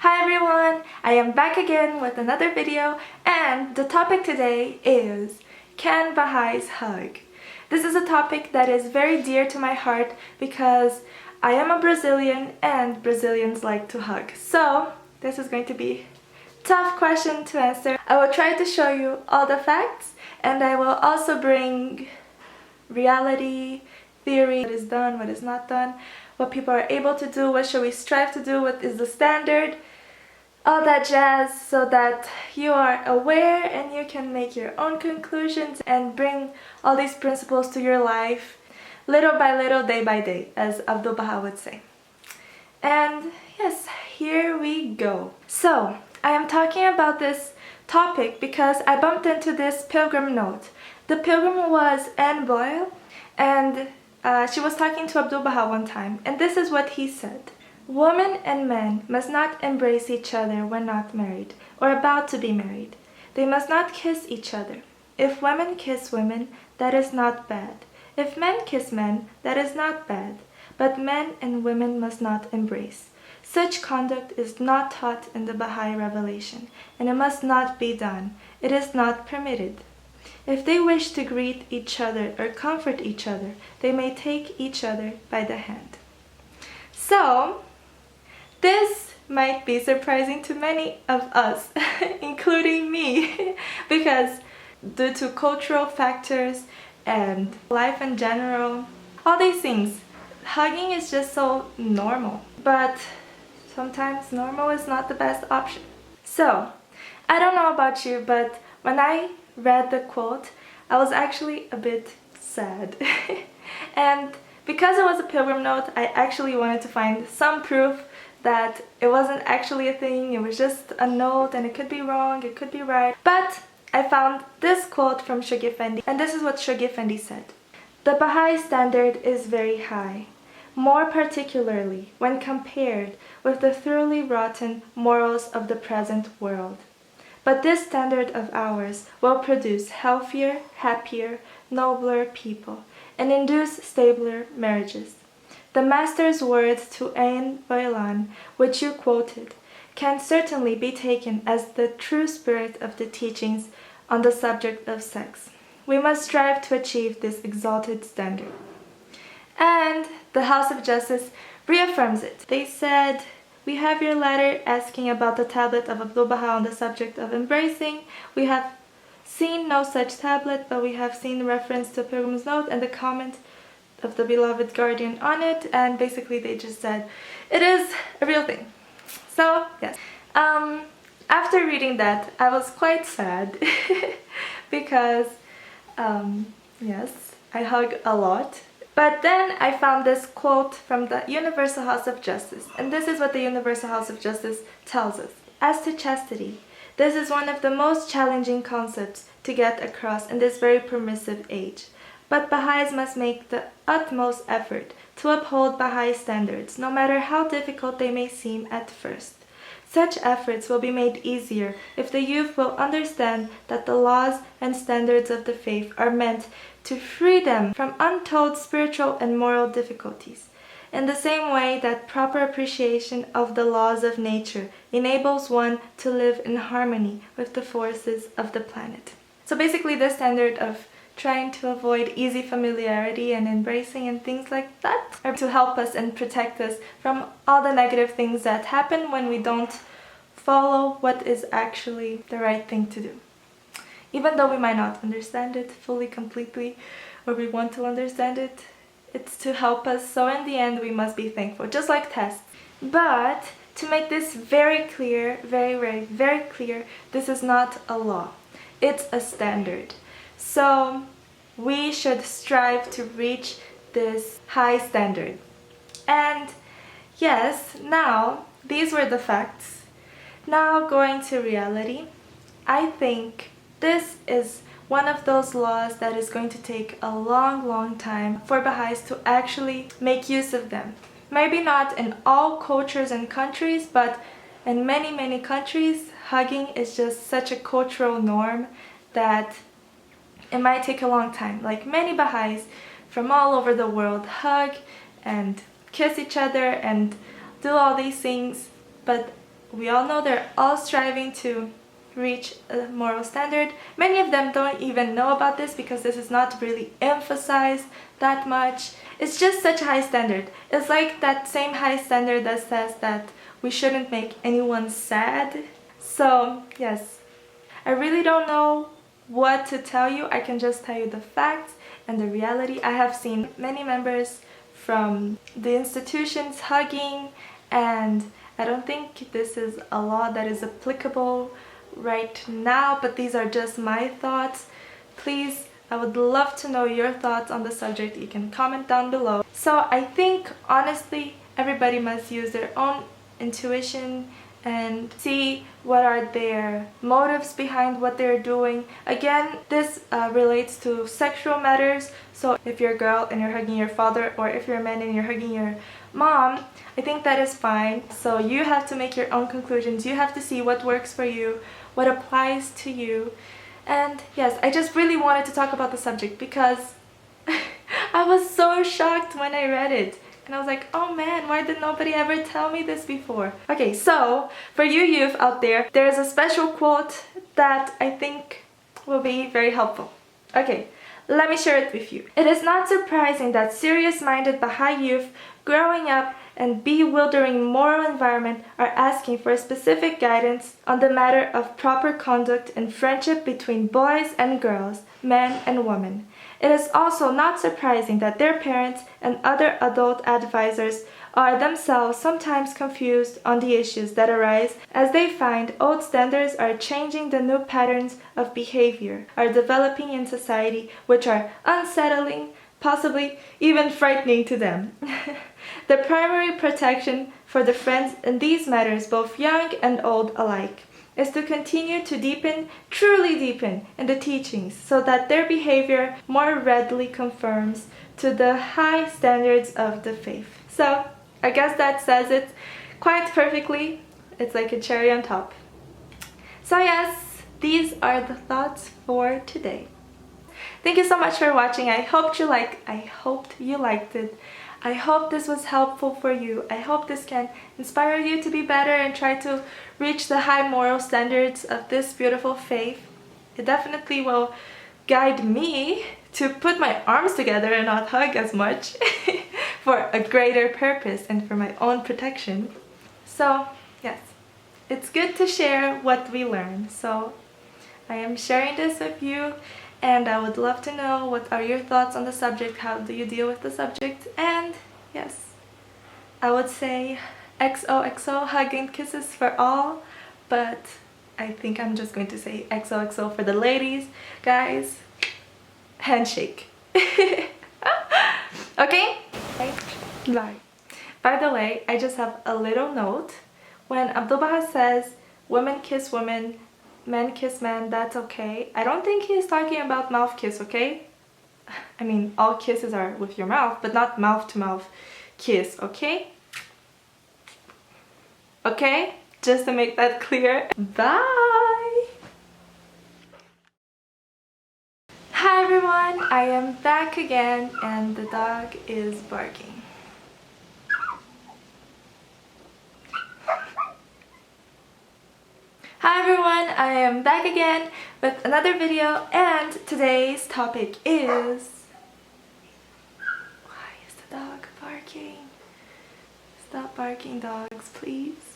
Hi everyone! I am back again with another video, and the topic today is Can Baha'is hug? This is a topic that is very dear to my heart because I am a Brazilian and Brazilians like to hug. So this is going to be a tough question to answer. I will try to show you all the facts, and I will also bring reality, theory, what is done, what is not done, what people are able to do, what should we strive to do, what is the standard, all that jazz, so that you are aware and you can make your own conclusions and bring all these principles to your life little by little, day by day, as Abdu'l-Bahá would say. And yes, here we go. So I am talking about this topic because I bumped into this Pilgrim note. The Pilgrim was Anne Boyle, and she was talking to Abdu'l-Bahá one time, and this is what he said. Women and men must not embrace each other when not married, or about to be married. They must not kiss each other. If women kiss women, that is not bad. If men kiss men, that is not bad. But men and women must not embrace. Such conduct is not taught in the Bahá'í revelation, and it must not be done. It is not permitted. If they wish to greet each other or comfort each other, they may take each other by the hand. So, this might be surprising to many of us, including me, because due to cultural factors and life in general, all these things, hugging is just so normal. But sometimes normal is not the best option. So, I don't know about you, but when I read the quote, I was actually a bit sad. And because it was a Pilgrim note, I actually wanted to find some proof that it wasn't actually a thing, it was just a note, and it could be wrong, it could be right. But I found this quote from Shoghi Effendi, and this is what Shoghi Effendi said. The Bahá'í standard is very high, more particularly when compared with the thoroughly rotten morals of the present world. But this standard of ours will produce healthier, happier, nobler people, and induce stabler marriages. The Master's words to Anne Boyle, which you quoted, can certainly be taken as the true spirit of the teachings on the subject of sex. We must strive to achieve this exalted standard. And the House of Justice reaffirms it. They said, "We have your letter asking about the tablet of Abdu'l-Bahá on the subject of embracing. We have seen no such tablet, but we have seen reference to Pilgrim's note and the comment of the beloved guardian on it," and basically they just said it is a real thing. So yes, after reading that, I was quite sad because yes, I hug a lot. But then I found this quote from the Universal House of Justice, and this is what the Universal House of Justice tells us. As to chastity, this is one of the most challenging concepts to get across in this very permissive age. But Baha'is must make the utmost effort to uphold Baha'i standards, no matter how difficult they may seem at first. Such efforts will be made easier if the youth will understand that the laws and standards of the faith are meant to free them from untold spiritual and moral difficulties, in the same way that proper appreciation of the laws of nature enables one to live in harmony with the forces of the planet. So basically, the standard of trying to avoid easy familiarity and embracing and things like that are to help us and protect us from all the negative things that happen when we don't follow what is actually the right thing to do. Even though we might not understand it fully, completely, or we want to understand it, it's to help us. So in the end, we must be thankful, just like tests. But to make this very clear, very clear, this is not a law. It's a standard. So we should strive to reach this high standard. And yes, now these were the facts. Now going to reality, I think this is one of those laws that is going to take a long time for Baha'is to actually make use of them. Maybe not in all cultures and countries, but in many countries, hugging is just such a cultural norm that it might take a long time. Like many Baha'is from all over the world hug and kiss each other and do all these things, but we all know they're all striving to reach a moral standard. Many of them don't even know about this because this is not really emphasized that much. It's just such a high standard. It's like that same high standard that says that we shouldn't make anyone sad. So yes, I really don't know what to tell you. I can just tell you the facts and the reality. I have seen many members from the institutions hugging, and I don't think this is a law that is applicable right now, but these are just my thoughts. Please, I would love to know your thoughts on the subject. You can comment down below. So I think honestly everybody must use their own intuition and see what are their motives behind what they're doing. Again, this relates to sexual matters, so if you're a girl and you're hugging your father, or if you're a man and you're hugging your mom, I think that is fine. So you have to make your own conclusions. You have to see what works for you, what applies to you. And yes, I just really wanted to talk about the subject because I was so shocked when I read it. And I was like, oh man, why did nobody ever tell me this before? Okay, so for you youth out there, there's a special quote that I think will be very helpful. Okay, let me share it with you. It is not surprising that serious-minded Baha'i youth growing up in bewildering moral environment are asking for specific guidance on the matter of proper conduct in friendship between boys and girls, men and women. It is also not surprising that their parents and other adult advisors are themselves sometimes confused on the issues that arise, as they find old standards are changing the new patterns of behavior are developing in society, which are unsettling, possibly even frightening to them. The primary protection for the friends in these matters, both young and old alike, is to continue to deepen, truly deepen, in the teachings so that their behavior more readily conforms to the high standards of the faith. So, I guess that says it quite perfectly. It's like a cherry on top. So yes, these are the thoughts for today. Thank you so much for watching. I hoped you liked it. I hope this was helpful for you. I hope this can inspire you to be better and try to reach the high moral standards of this beautiful faith. It definitely will guide me to put my arms together and not hug as much for a greater purpose and for my own protection. So yes, it's good to share what we learn. So I am sharing this with you, and I would love to know what are your thoughts on the subject. How do you deal with the subject? And yes, I would say XOXO, hug and kisses for all, but I think I'm just going to say XOXO for the ladies. Guys, handshake. Okay? Bye. By the way, I just have a little note. When Abdu'l-Bahá says women kiss women, men kiss men, that's okay, I don't think he's talking about mouth kiss, okay? I mean, all kisses are with your mouth, but not mouth to mouth kiss, okay? Okay? Just to make that clear. Bye! Hi everyone, I am back again and the dog is barking. Hi everyone, I am back again with another video, and today's topic is... Why is the dog barking? Stop barking, dogs, please.